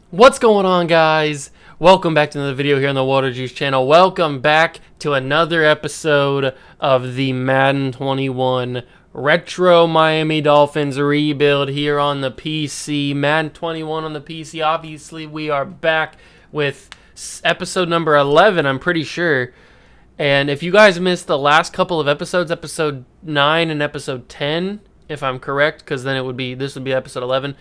What's going on, guys? Welcome back to another video here on the Water Juice channel. Welcome back to another episode of the Madden 21 Retro Miami Dolphins rebuild here on the PC. Madden 21 on the PC. Obviously, we are back with episode number 11, I'm pretty sure. And if you guys missed the last couple of episodes, episode 9 and episode 10, if I'm correct, because then this would be episode 11.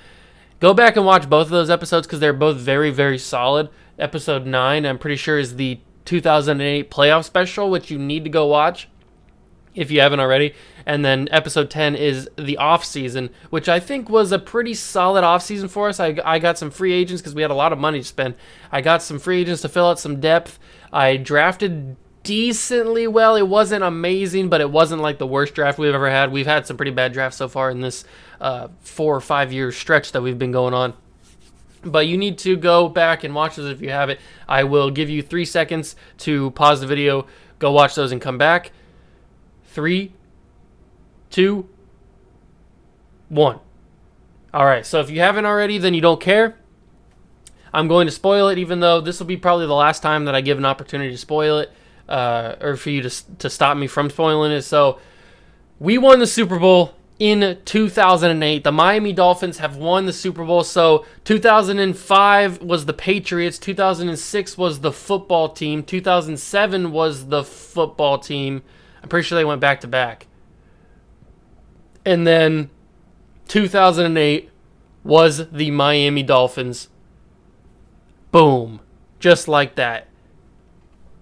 Go back and watch both of those episodes because they're both very, very solid. Episode 9, I'm pretty sure, is the 2008 playoff special, which you need to go watch if you haven't already. And then episode 10 is the off-season, which I think was a pretty solid off-season for us. I got some free agents because we had a lot of money to spend. I got some free agents to fill out some depth. I drafted decently well. It wasn't amazing, but it wasn't like the worst draft we've ever had. We've had some pretty bad drafts so far in this 4 or 5 year stretch that we've been going on. But you need to go back and watch those if you have it. I will give you 3 seconds to pause the video, go watch those, and come back. 3, 2, 1. All right, so if you haven't already, then you don't care. I'm going to spoil it, even though this will be probably the last time that I give an opportunity to spoil it, or for you to stop me from spoiling it. So we won the Super Bowl in 2008. The Miami Dolphins have won the Super Bowl. So 2005 was the Patriots. 2006 was the football team. 2007 was the football team. I'm pretty sure they went back to back. And then 2008 was the Miami Dolphins. Boom. Just like that.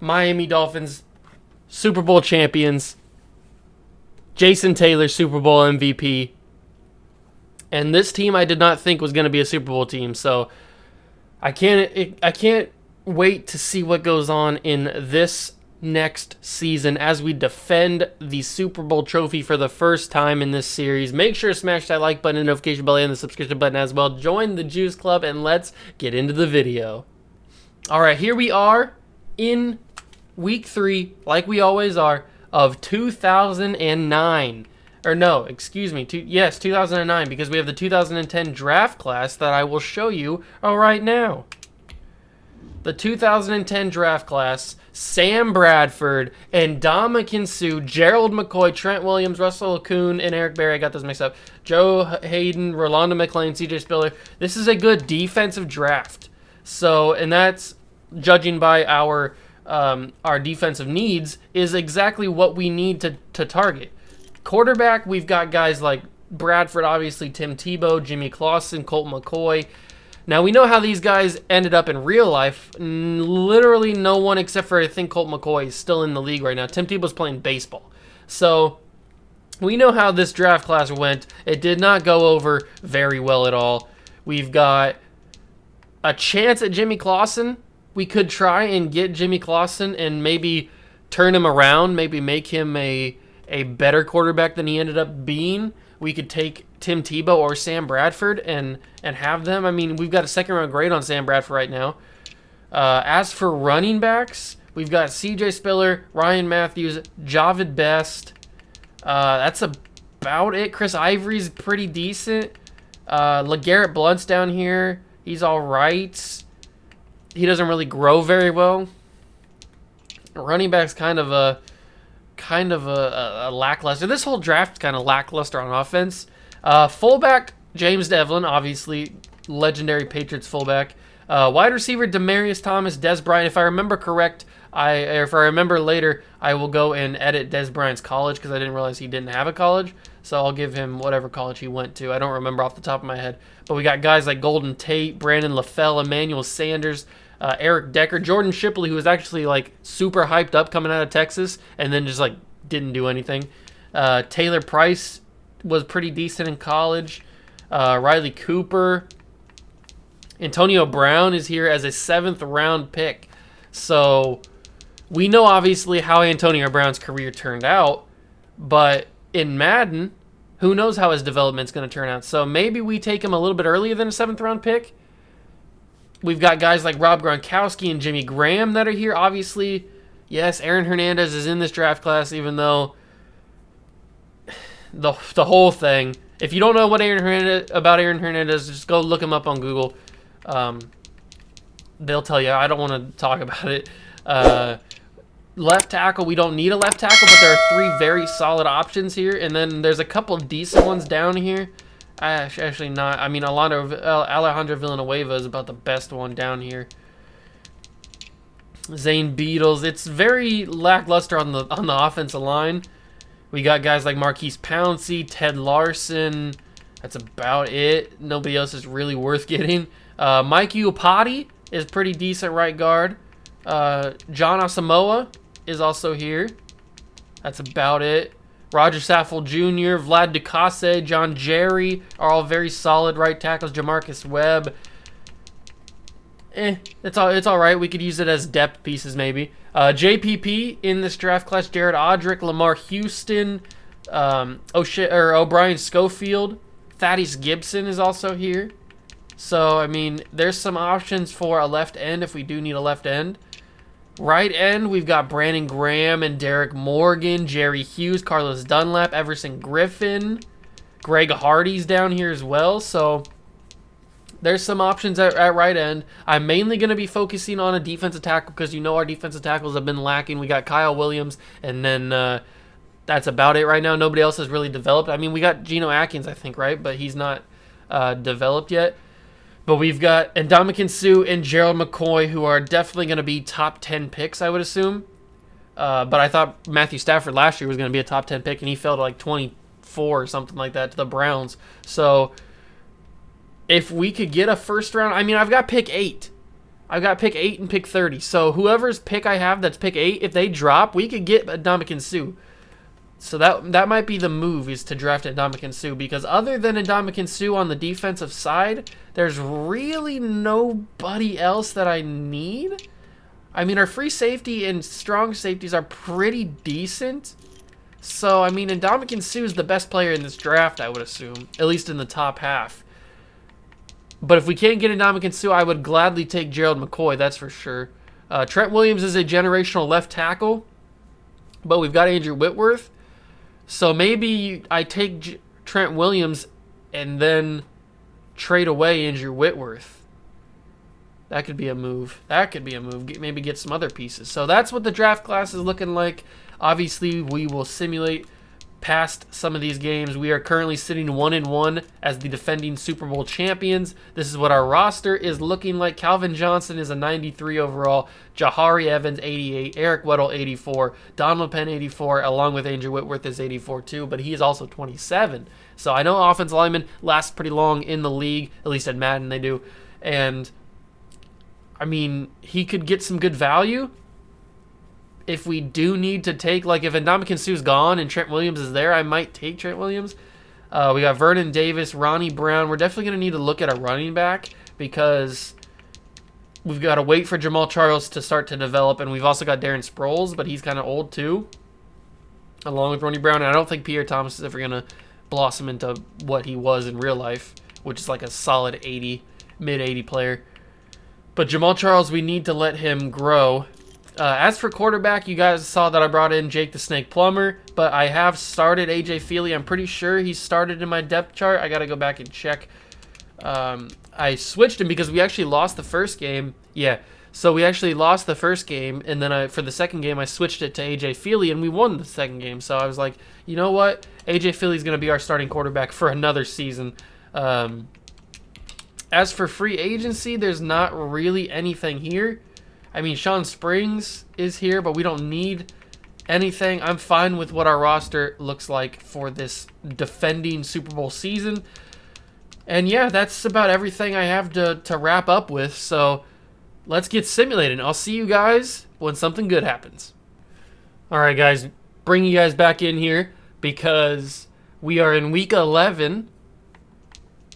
Miami Dolphins, Super Bowl champions. Jason Taylor, Super Bowl MVP. And this team I did not think was going to be a Super Bowl team. So I can't wait to see what goes on in this next season as we defend the Super Bowl trophy for the first time in this series. Make sure to smash that like button, the notification bell, and the subscription button as well. Join the Juice Club, and let's get into the video. All right, here we are in week 3, like we always are, of 2009. Or no, excuse me, 2009, because we have the 2010 draft class that I will show you right now. The 2010 draft class: Sam Bradford, and Ndamukong Suh, Gerald McCoy, Trent Williams, Russell Okung, and Eric Berry. I got those mixed up. Joe Hayden, Rolando McClain, CJ Spiller. This is a good defensive draft. So, and that's, judging by our defensive needs, is exactly what we need to target. Quarterback, we've got guys like Bradford, obviously, Tim Tebow, Jimmy Clausen, Colt McCoy. Now, we know how these guys ended up in real life. Literally no one except for, I think, Colt McCoy is still in the league right now. Tim Tebow's playing baseball. So we know how this draft class went. It did not go over very well at all. We've got a chance at Jimmy Clausen. We could try and get Jimmy Clausen and maybe turn him around, maybe make him a better quarterback than he ended up being. We could take Tim Tebow or Sam Bradford and have them. I mean, we've got a second-round grade on Sam Bradford right now. As for running backs, we've got CJ Spiller, Ryan Matthews, Javid Best. That's about it. Chris Ivory's pretty decent. LeGarrette Blount's down here. He's all right. He doesn't really grow very well. Running back's kind of a lackluster. This whole draft's kind of lackluster on offense. Fullback, James Devlin, obviously legendary Patriots fullback. Wide receiver, Demaryius Thomas, Des Bryant. If I remember correct, if I remember later, I will go and edit Des Bryant's college because I didn't realize he didn't have a college. So I'll give him whatever college he went to. I don't remember off the top of my head. But we got guys like Golden Tate, Brandon LaFell, Emmanuel Sanders, Eric Decker, Jordan Shipley, who was actually like super hyped up coming out of Texas and then just like didn't do anything. Taylor Price was pretty decent in college. Riley Cooper. Antonio Brown is here as a 7th round pick. So we know obviously how Antonio Brown's career turned out, but in Madden, who knows how his development's going to turn out. So maybe we take him a little bit earlier than a 7th round pick. We've got guys like Rob Gronkowski and Jimmy Graham that are here. Obviously, Yes, Aaron Hernandez is in this draft class, even though the whole thing. If you don't know what about Aaron Hernandez, just go look him up on Google. They'll tell you. I don't want to talk about it. Left tackle, we don't need a left tackle, but there are 3 very solid options here, and then there's a couple decent ones down here. Actually not. I mean, Alejandro Villanueva is about the best one down here. Zane Beadles. It's very lackluster on the offensive line. We got guys like Marquise Pouncey, Ted Larson. That's about it. Nobody else is really worth getting. Mike Iupati is pretty decent right guard. John Asamoah is also here. That's about it. Roger Saffold Jr., Vlad Ducasse, John Jerry are all very solid right tackles. Jamarcus Webb. It's all right. We could use it as depth pieces maybe. JPP in this draft class: Jared Odrick, Lamar Houston, O'Brien Schofield, Thaddeus Gibson is also here. So I mean, there's some options for a left end if we do need a left end. Right end, we've got Brandon Graham and Derek Morgan, Jerry Hughes, Carlos Dunlap, Everson Griffin, Greg Hardy's down here as well. So there's some options at right end. I'm mainly going to be focusing on a defensive tackle because you know our defensive tackles have been lacking. We got Kyle Williams, and then that's about it right now. Nobody else has really developed. I mean, we got Geno Atkins, I think, right? But he's not developed yet. But we've got Ndamukong Suh and Gerald McCoy, who are definitely going to be top 10 picks, I would assume. But I thought Matthew Stafford last year was going to be a top 10 pick, and he fell to like 24 or something like that to the Browns. So if we could get a first round, I mean, I've got pick 8. I've got pick 8 and pick 30. So whoever's pick I have that's pick 8, if they drop, we could get Ndamukong Suh. So that might be the move, is to draft Ndamukong Suh, because other than Ndamukong Suh on the defensive side, there's really nobody else that I need. I mean, our free safety and strong safeties are pretty decent. So, I mean, Ndamukong Suh is the best player in this draft, I would assume, at least in the top half. But if we can't get Ndamukong Suh, I would gladly take Gerald McCoy, that's for sure. Trent Williams is a generational left tackle, but we've got Andrew Whitworth. So maybe I take Trent Williams and then trade away Andrew Whitworth. That could be a move. Maybe get some other pieces. So that's what the draft class is looking like. Obviously, we will simulate past some of these games. We are currently sitting 1-1 as the defending Super Bowl champions. This is what our roster is looking like. Calvin Johnson is a 93 overall. Jahari Evans, 88. Eric Weddle, 84. Donald Penn, 84, along with Andrew Whitworth is 84 too, but he is also 27. So I know offensive linemen last pretty long in the league, at least at Madden they do. And, I mean, he could get some good value. If we do need to take, like if Ndamukong Suh's gone and Trent Williams is there, I might take Trent Williams. We got Vernon Davis, Ronnie Brown. We're definitely going to need to look at a running back because we've got to wait for Jamal Charles to start to develop, and we've also got Darren Sproles, but he's kind of old too, along with Ronnie Brown. And I don't think Pierre Thomas is ever going to blossom into what he was in real life, which is like a solid 80, mid-80 player. But Jamal Charles, we need to let him grow. As for quarterback, you guys saw that I brought in Jake the Snake Plummer, but I have started A.J. Feely. I'm pretty sure he started in my depth chart. I got to go back and check. I switched him because we actually lost the first game. Yeah, so we actually lost the first game, and then for the second game, I switched it to A.J. Feely, and we won the second game. So I was like, you know what? A.J. Feely's going to be our starting quarterback for another season. As for free agency, there's not really anything here. I mean, Sean Springs is here, but we don't need anything. I'm fine with what our roster looks like for this defending Super Bowl season. And yeah, that's about everything I have to wrap up with. So let's get simulating. I'll see you guys when something good happens. All right, guys, bring you guys back in here because we are in week 11.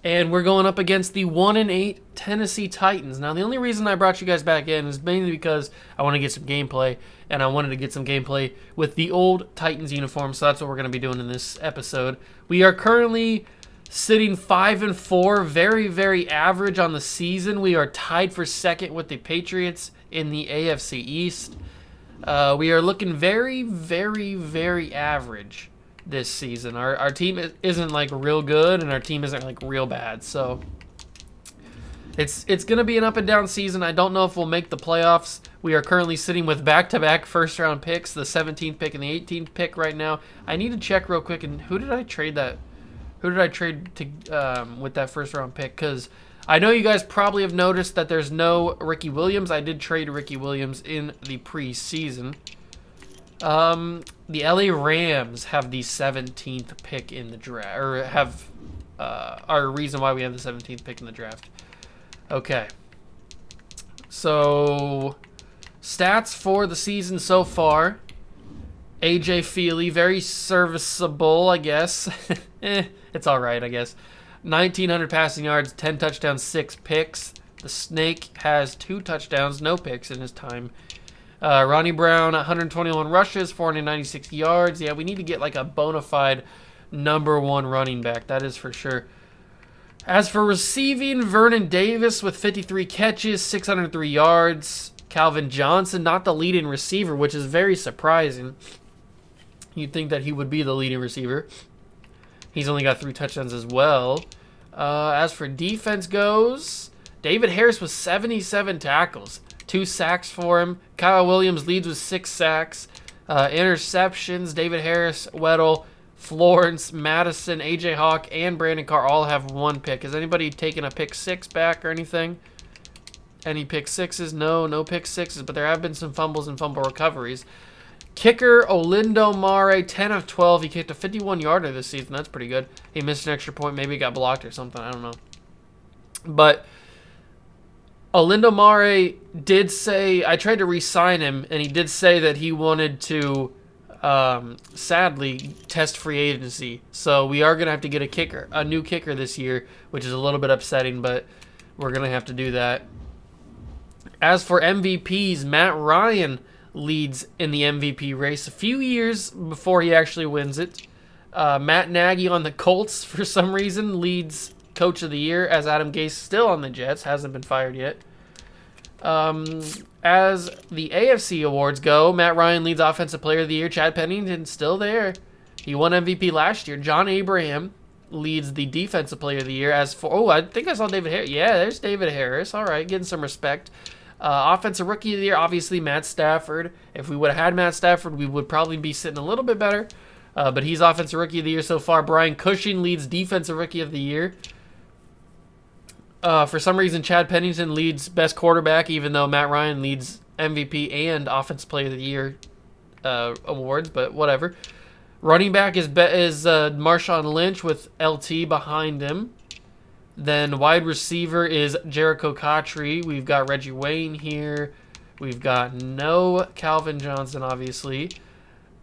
And we're going up against the 1-8 Tennessee Titans. Now, the only reason I brought you guys back in is mainly because I want to get some gameplay, and I wanted to get some gameplay with the old Titans uniform, so that's what we're going to be doing in this episode. We are currently sitting 5-4, very, very average on the season. We are tied for second with the Patriots in the AFC East. We are looking very, very, very average this season. Our team isn't like real good, and our team isn't like real bad. So it's gonna be an up and down season. I don't know if we'll make the playoffs. We are currently sitting with back-to-back first-round picks, the 17th pick and the 18th pick right now. I need to check real quick. And who did I trade that? Who did I trade to with that first-round pick? Because I know you guys probably have noticed that there's no Ricky Williams. I did trade Ricky Williams in the preseason. The LA Rams have the 17th pick in the draft, or have are a reason why we have the 17th pick in the draft. Okay. So, stats for the season so far. AJ Feely, very serviceable, I guess. It's all right, I guess. 1,900 passing yards, 10 touchdowns, 6 picks. The Snake has 2 touchdowns, no picks in his time. Ronnie Brown, 121 rushes, 496 yards. Yeah, we need to get like a bona fide #1 running back. That is for sure. As for receiving, Vernon Davis with 53 catches, 603 yards. Calvin Johnson, not the leading receiver, which is very surprising. You'd think that he would be the leading receiver. He's only got 3 touchdowns as well. As for defense goes, David Harris with 77 tackles. 2 sacks for him. Kyle Williams leads with 6 sacks. Interceptions, David Harris, Weddle, Florence, Madison, AJ Hawk, and Brandon Carr all have 1 pick. Has anybody taken a pick 6 back or anything? Any pick 6s? No pick 6s, but there have been some fumbles and fumble recoveries. Kicker, Olindo Mare, 10 of 12. He kicked a 51-yarder this season. That's pretty good. He missed an extra point. Maybe he got blocked or something. I don't know. But Olindo Mare did say, I tried to re-sign him, and he did say that he wanted to, sadly, test free agency. So we are going to have to get a new kicker this year, which is a little bit upsetting, but we're going to have to do that. As for MVPs, Matt Ryan leads in the MVP race a few years before he actually wins it. Matt Nagy on the Colts, for some reason, leads Coach of the Year, as Adam Gase still on the Jets, hasn't been fired yet. As the AFC awards go, Matt Ryan leads Offensive Player of the Year. Chad Pennington still there. He won MVP last year. John Abraham leads the Defensive Player of the Year. As for, I think I saw David Harris. Yeah, there's David Harris. All right, getting some respect. Offensive Rookie of the Year, obviously Matt Stafford. If we would have had Matt Stafford, we would probably be sitting a little bit better. But he's Offensive Rookie of the Year so far. Brian Cushing leads Defensive Rookie of the Year. For some reason, Chad Pennington leads Best Quarterback, even though Matt Ryan leads MVP and Offensive Player of the Year awards, but whatever. Running back is Marshawn Lynch with LT behind him. Then wide receiver is Jericho Cotchery. We've got Reggie Wayne here. We've got no Calvin Johnson, obviously.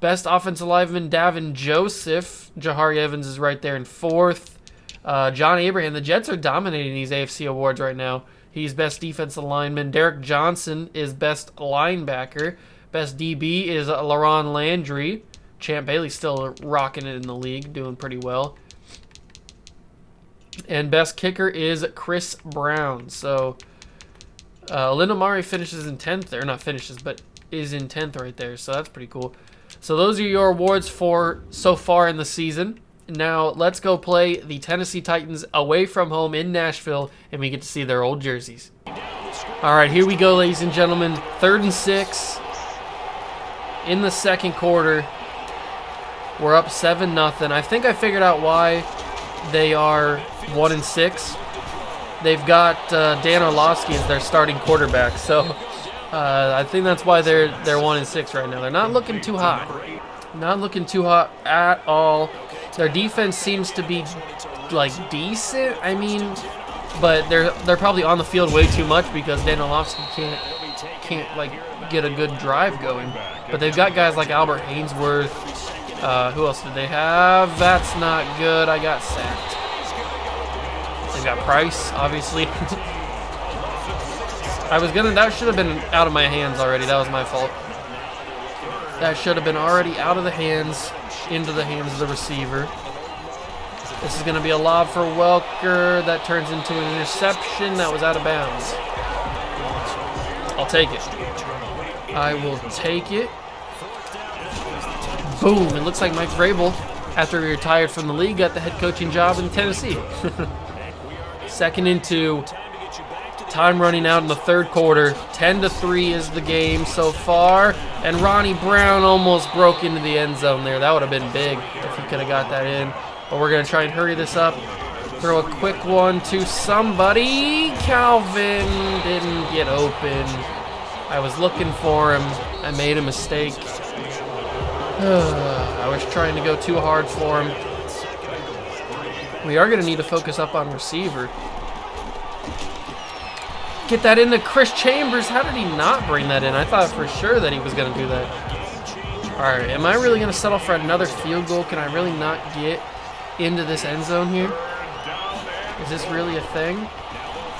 Best offensive lineman, Davin Joseph. Jahari Evans is right there in 4th. John Abraham. The Jets are dominating these AFC awards right now. He's best defensive lineman. Derek Johnson is best linebacker. Best DB is LaRon Landry. Champ Bailey's still rocking it in the league, doing pretty well. And best kicker is Chris Brown. So, Olindo Mare finishes in 10th, or not finishes, but is in 10th right there. So that's pretty cool. So those are your awards for so far in the season. Now let's go play the Tennessee Titans away from home in Nashville, and we get to see their old jerseys. All right, here we go, ladies and gentlemen. 3rd and 6 in the second quarter. We're up 7-0. I think I figured out why they are 1-6. They've got Dan Orlovsky as their starting quarterback, so I think that's why they're 1-6 right now. They're not looking too hot. Not looking too hot at all. Their defense seems to be like decent. I mean, but they're probably on the field way too much because Dan Orlovsky can't like get a good drive going. But they've got guys like Albert Hainsworth. Who else did they have? That's not good. I got sacked. They've got Price, obviously. That should have been out of my hands already. That was my fault. That should have been already out of the hands, into the hands of the receiver. This is going to be a lob for Welker. That turns into an interception. That was out of bounds. I'll take it. I will take it. Boom. It looks like Mike Vrabel, after he retired from the league, got the head coaching job in Tennessee. 2nd and 2. Time running out in the 3rd quarter. 10-3 is the game so far. And Ronnie Brown almost broke into the end zone there. That would have been big if he could have got that in. But we're going to try and hurry this up. Throw a quick one to somebody. Calvin didn't get open. I was looking for him. I made a mistake. I was trying to go too hard for him. We are going to need to focus up on receiver. Get that into Chris Chambers. How did he not bring that in? I thought for sure that he was going to do that. All right, am I really going to settle for another field goal? Can I really not get into this end zone here? Is this really a thing?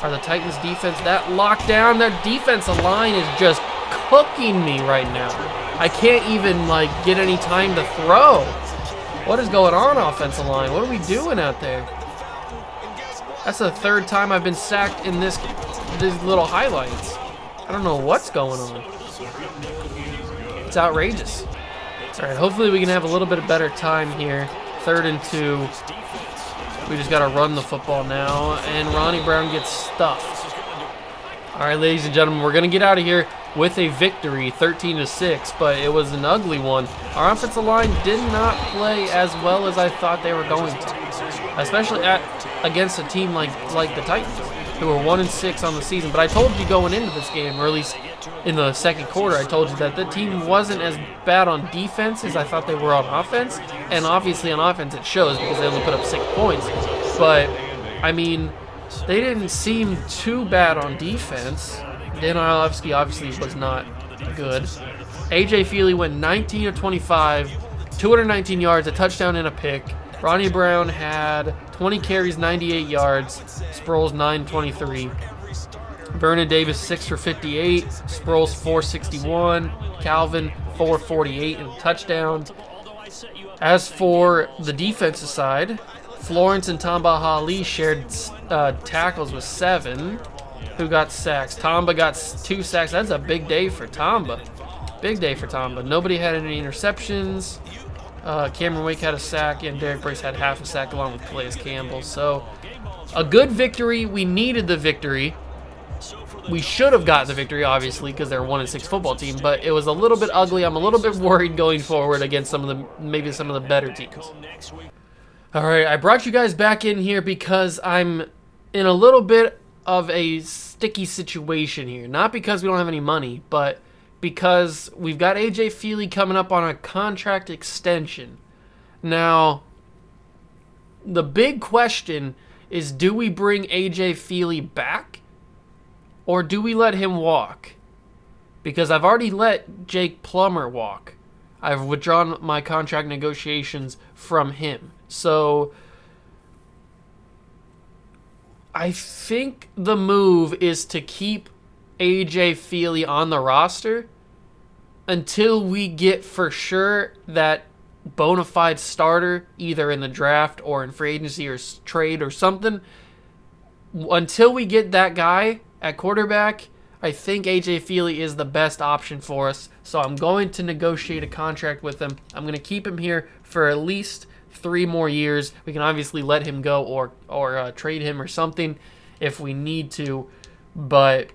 Are the Titans defense that lockdown? Their defensive line is just cooking me right now. I can't even like get any time to throw. What is going on, offensive line? What are we doing out there? That's the 3rd time I've been sacked in these little highlights. I don't know what's going on. It's outrageous. All right, hopefully we can have a little bit of better time here. 3rd and 2. We just got to run the football now, and Ronnie Brown gets stuffed. All right, ladies and gentlemen, we're going to get out of here with a victory, 13-6, but it was an ugly one. Our offensive line did not play as well as I thought they were going to, especially against a team like the Titans, who are 1-6 on the season. But I told you going into this game, or at least in the 2nd quarter, I told you that the team wasn't as bad on defense as I thought they were on offense. And obviously on offense it shows because they only put up 6 points. But, I mean, they didn't seem too bad on defense. Dan Orlovsky obviously was not good. A.J. Feely went 19 of 25, 219 yards, a touchdown and a pick. Ronnie Brown had 20 carries, 98 yards. Sproles 9-23. Vernon Davis 6 for 58. Sproles 461. Calvin 448 and a touchdown. As for the defensive side, Florence and Tamba Hali shared tackles with 7. Who got sacks? Tamba got 2 sacks. That's a big day for Tamba. Big day for Tamba. Nobody had any interceptions. Cameron Wake had a sack, and Derek Brace had half a sack along with Calais Campbell. So, a good victory. We needed the victory. We should have gotten the victory, obviously, because they're a 1-6 football team, but it was a little bit ugly. I'm a little bit worried going forward against maybe some of the better teams. All right, I brought you guys back in here because I'm in a little bit of a sticky situation here. Not because we don't have any money, but because we've got A.J. Feely coming up on a contract extension. Now, the big question is, do we bring A.J. Feely back or do we let him walk? Because I've already let Jake Plummer walk. I've withdrawn my contract negotiations from him. So I think the move is to keep A.J. Feely on the roster until we get for sure that bona fide starter, either in the draft or in free agency or trade or something. Until we get that guy at quarterback, I think A.J. Feely is the best option for us. So I'm going to negotiate a contract with him. I'm going to keep him here for at least 3 more years. We can obviously let him go or trade him or something if we need to. But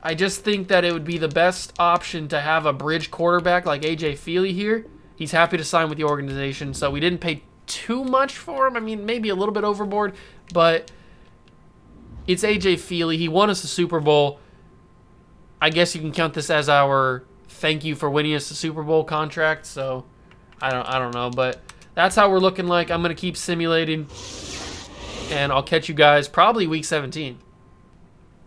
I just think that it would be the best option to have a bridge quarterback like A.J. Feely here. He's happy to sign with the organization, so we didn't pay too much for him. I mean, maybe a little bit overboard, but it's A.J. Feely. He won us the Super Bowl. I guess you can count this as our thank you for winning us the Super Bowl contract. So I don't know, but that's how we're looking like. I'm going to keep simulating, and I'll catch you guys probably week 17.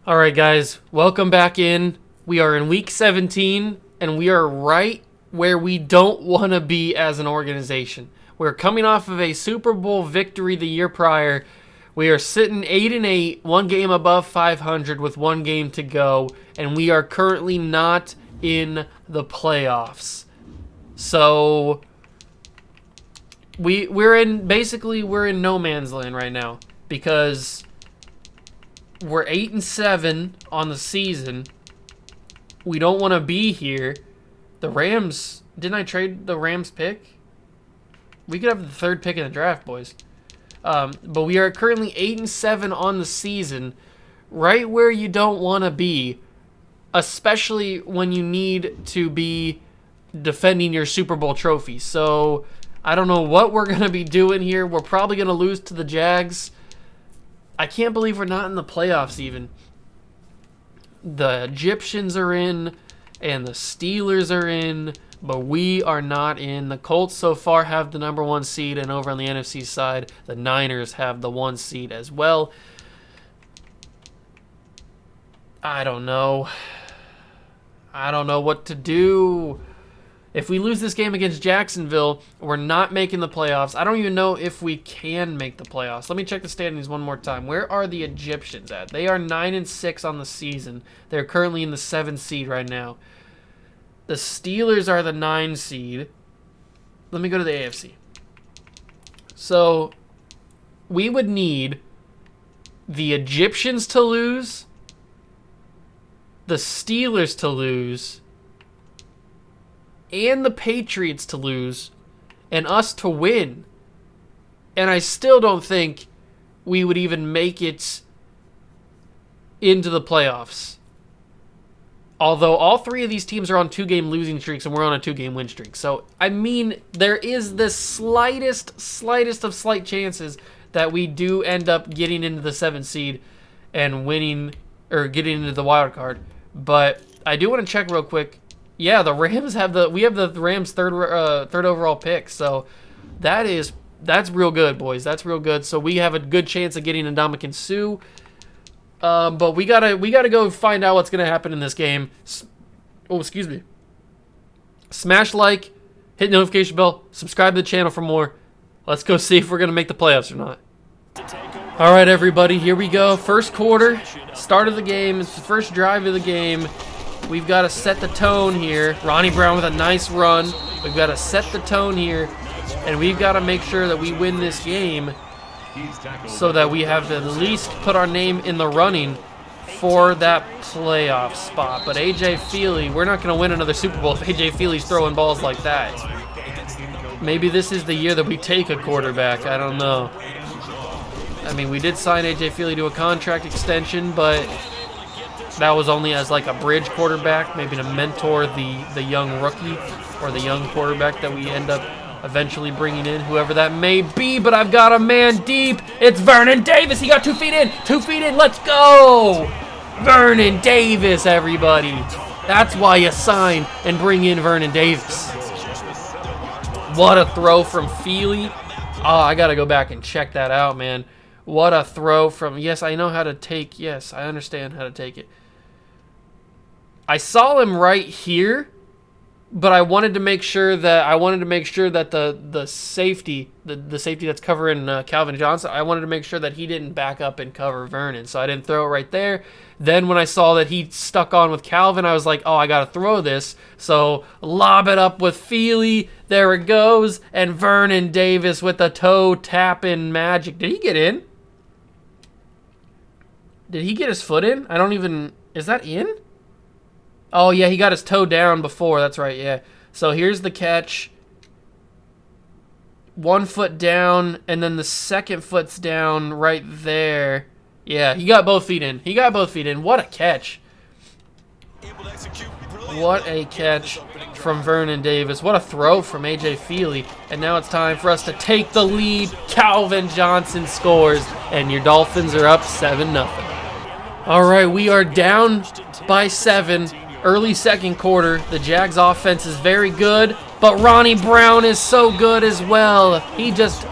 All right, guys, welcome back in. We are in week 17, and we are right where we don't want to be as an organization. We're coming off of a Super Bowl victory the year prior. We are sitting 8-8, 1 game above 500 with 1 game to go, and we are currently not in the playoffs. So we're in no man's land right now because we're 8-7 on the season. We don't want to be here, The Rams, didn't I trade the Rams pick? We could have the 3rd pick in the draft, boys. But we are currently 8-7 on the season, right where you don't want to be, especially when you need to be defending your Super Bowl trophy. So I don't know what we're going to be doing here. We're probably going to lose to the Jags. I can't believe we're not in the playoffs even. The Egyptians are in and the Steelers are in, but we are not in. The Colts so far have the #1 seed, and over on the NFC side, the Niners have the 1 seed as well. I don't know. I don't know what to do. If we lose this game against Jacksonville, we're not making the playoffs. I don't even know if we can make the playoffs. Let me check the standings one more time. Where are the Egyptians at? They are 9-6 on the season. They're currently in the 7th seed right now. The Steelers are the 9 seed. Let me go to the AFC. So we would need the Egyptians to lose, the Steelers to lose, and the Patriots to lose, and us to win. And I still don't think we would even make it into the playoffs. Although all 3 of these teams are on 2-game losing streaks and we're on a 2-game win streak. So, I mean, there is the slightest of slight chances that we do end up getting into the 7th seed and winning, or getting into the wild card. But I do want to check real quick. Yeah, the Rams have we have the Rams third overall pick. So that's real good, boys. That's real good. So we have a good chance of getting Ndamukong Suh. But we gotta go find out what's gonna happen in this game. Oh, excuse me. Smash like, hit notification bell, subscribe to the channel for more. Let's go see if we're gonna make the playoffs or not. All right, everybody, here we go. First quarter, start of the game. It's the first drive of the game. We've got to set the tone here. Ronnie Brown with a nice run. We've got to set the tone here, and we've got to make sure that we win this game so that we have to at least put our name in the running for that playoff spot. But A.J. Feely, we're not going to win another Super Bowl if A.J. Feely's throwing balls like that. Maybe this is the year that we take a quarterback. I don't know. I mean, we did sign A.J. Feely to a contract extension, but that was only as like a bridge quarterback, maybe to mentor the young rookie or the young quarterback that we end up eventually bringing in, whoever that may be. But I've got a man deep. It's Vernon Davis. He got 2 feet in. 2 feet in. Let's go. Vernon Davis, everybody. That's why you sign and bring in Vernon Davis. What a throw from Feely. Oh, I got to go back and check that out, man. What a throw from, yes, I know how to take, yes, I understand how to take it. I saw him right here, but I wanted to make sure that the safety, the safety that's covering Calvin Johnson, I wanted to make sure that he didn't back up and cover Vernon, so I didn't throw it right there. Then when I saw that he stuck on with Calvin, I was like, oh, I got to throw this. So lob it up with Feely. There it goes. And Vernon Davis with the toe tapping magic. Did he get in? Did he get his foot in? I don't even... Is that in? Oh, yeah, he got his toe down before. That's right, yeah. So here's the catch. 1 foot down, and then the second foot's down right there. Yeah, he got both feet in. He got both feet in. What a catch. What a catch from Vernon Davis. What a throw from A.J. Feely. And now it's time for us to take the lead. Calvin Johnson scores, and your Dolphins are up 7-0. All right, we are down by 7. Early second quarter. The Jags offense is very good, but Ronnie Brown is so good as well. He just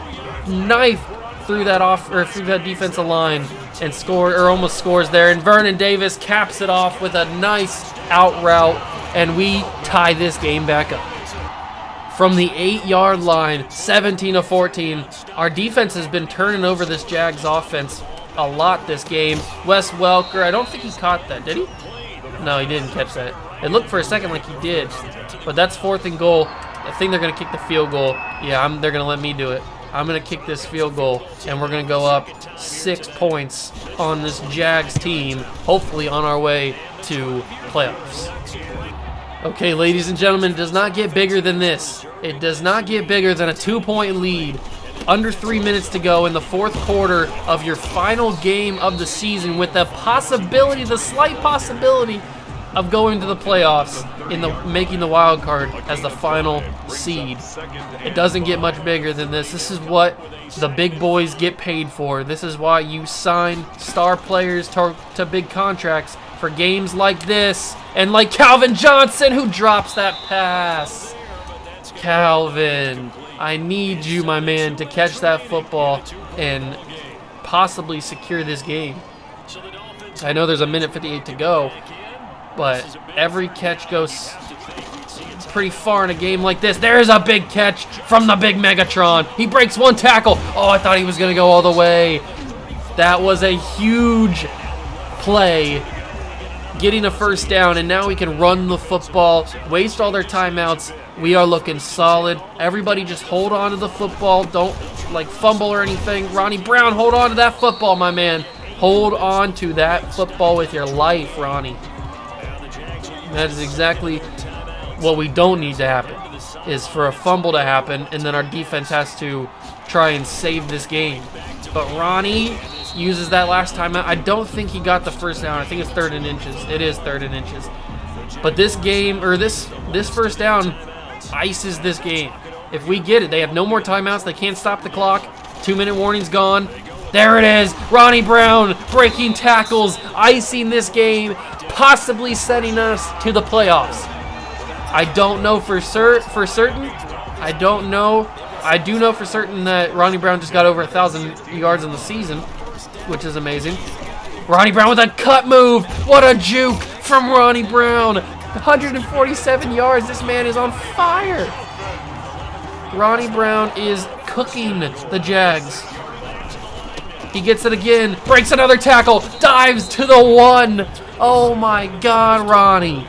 knifed through that defensive line and almost scores there. And Vernon Davis caps it off with a nice out route, and we tie this game back up. From the 8-yard line, 17-14. Our defense has been turning over this Jags offense a lot this game. Wes Welker, I don't think he caught that, did he? No, he didn't catch that. It looked for a second like he did, but that's 4th and goal. I think they're going to kick the field goal. Yeah, they're going to let me do it. I'm going to kick this field goal, and we're going to go up 6 points on this Jags team, hopefully on our way to playoffs. Okay, ladies and gentlemen, it does not get bigger than this. It does not get bigger than a 2-point lead. Under 3 minutes to go in the fourth quarter of your final game of the season, with the possibility, the slight possibility, of going to the playoffs in making the wild card as the final seed. It doesn't get much bigger than this. This is what the big boys get paid for. This is why you sign star players to big contracts for games like this, and like Calvin Johnson, who drops that pass. Calvin, I need you, my man, to catch that football and possibly secure this game. I know there's a minute 58 to go, but every catch goes pretty far in a game like this. There's a big catch from the big Megatron. He breaks one tackle. Oh, I thought he was going to go all the way. That was a huge play, getting a first down, and now we can run the football, waste all their timeouts. We are looking solid. Everybody just hold on to the football. Don't like fumble or anything. Ronnie Brown, hold on to that football, my man. Hold on to that football with your life, Ronnie. That is exactly what we don't need to happen, is for a fumble to happen, and then our defense has to try and save this game. But Ronnie uses that last time out. I don't think he got the first down. I think it's 3rd and inches. It is 3rd and inches. But this game, or this first down, ices this game. If we get it, they have no more timeouts. They can't stop the clock. 2-minute warning's gone. There it is. Ronnie Brown breaking tackles, icing this game, possibly sending us to the playoffs. I don't know for certain. I don't know. I do know for certain that Ronnie Brown just got over 1,000 yards in the season, which is amazing. Ronnie Brown with a cut move. What a juke from Ronnie Brown. 147 yards. This man is on fire. Ronnie Brown is cooking the Jags. He gets it again. Breaks another tackle. Dives to the 1. Oh my God, Ronnie.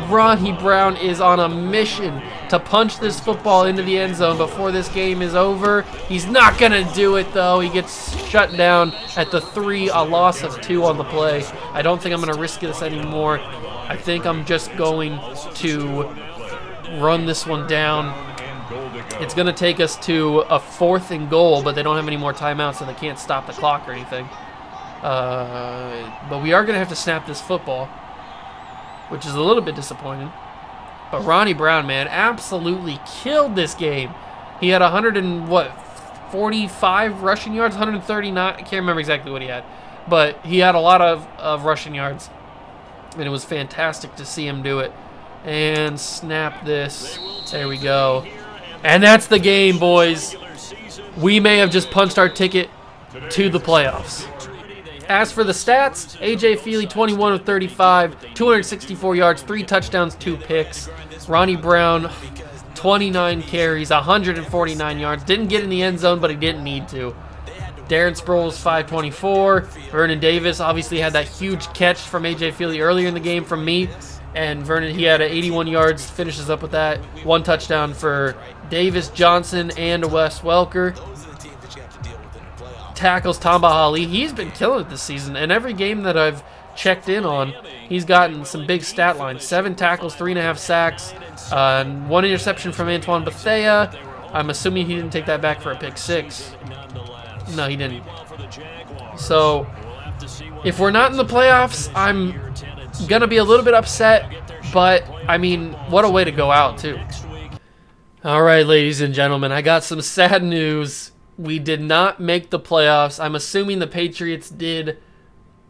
Ronnie Brown is on a mission to punch this football into the end zone before this game is over. He's not going to do it, though. He gets shut down at the 3, a loss of 2 on the play. I don't think I'm going to risk this anymore. I think I'm just going to run this one down. It's going to take us to a 4th and goal, but they don't have any more timeouts, so they can't stop the clock or anything. But we are going to have to snap this football, which is a little bit disappointing. But Ronnie Brown, man, absolutely killed this game. He had 145 rushing yards, 139. I can't remember exactly what he had, but he had a lot of rushing yards, and it was fantastic to see him do it. And snap this. There we go. And that's the game, boys. We may have just punched our ticket to the playoffs. As for the stats, A.J. Feely, 21 of 35, 264 yards, 3 touchdowns, 2 picks. Ronnie Brown, 29 carries, 149 yards. Didn't get in the end zone, but he didn't need to. Darren Sproles, 524. Vernon Davis obviously had that huge catch from A.J. Feely earlier in the game from me. And Vernon, he had 81 yards, finishes up with that. 1 touchdown for Davis, Johnson, and Wes Welker. Tackles, Tamba Hali. He's been killing it this season. And every game that I've checked in on, he's gotten some big stat lines. 7 tackles, 3.5 sacks, 1 interception from Antoine Bethea. I'm assuming he didn't take that back for a pick 6. No, he didn't. So, if we're not in the playoffs, I'm going to be a little bit upset. But, I mean, what a way to go out, too. All right, ladies and gentlemen, I got some sad news. We did not make the playoffs. I'm assuming the Patriots did.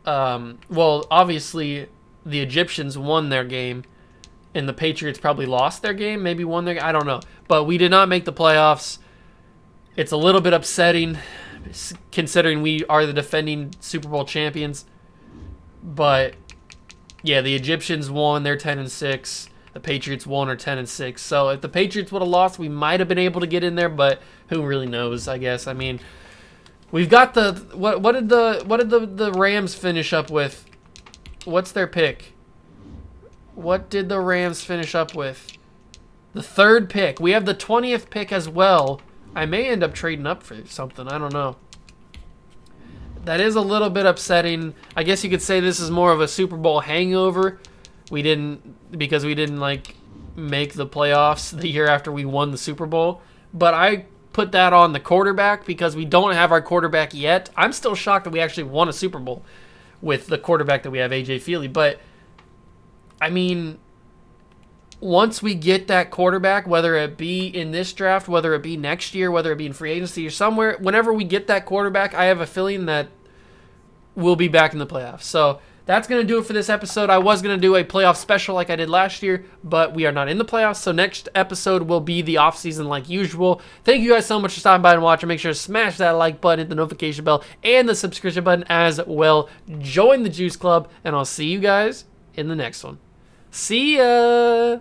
Well, obviously, the Egyptians won their game, and the Patriots probably lost their game, maybe won their game. I don't know. But we did not make the playoffs. It's a little bit upsetting, considering we are the defending Super Bowl champions. But, yeah, the Egyptians won. They're 10-6. The Patriots won, are 10-6. So if the Patriots would have lost, we might have been able to get in there, but who really knows, I guess. I mean, we've got the what did the Rams finish up with? What's their pick? What did the Rams finish up with? The 3rd pick. We have the 20th pick as well. I may end up trading up for something. I don't know. That is a little bit upsetting. I guess you could say this is more of a Super Bowl hangover. we didn't like make the playoffs the year after we won the Super Bowl. But I put that on the quarterback because we don't have our quarterback yet. I'm still shocked that we actually won a Super Bowl with the quarterback that we have, AJ Feely. But I mean, once we get that quarterback, whether it be in this draft, whether it be next year, whether it be in free agency or somewhere, whenever we get that quarterback, I have a feeling that we'll be back in the playoffs. So that's going to do it for this episode. I was going to do a playoff special like I did last year, but we are not in the playoffs. So next episode will be the offseason like usual. Thank you guys so much for stopping by and watching. Make sure to smash that like button, hit the notification bell, and the subscription button as well. Join the Juice Club, and I'll see you guys in the next one. See ya!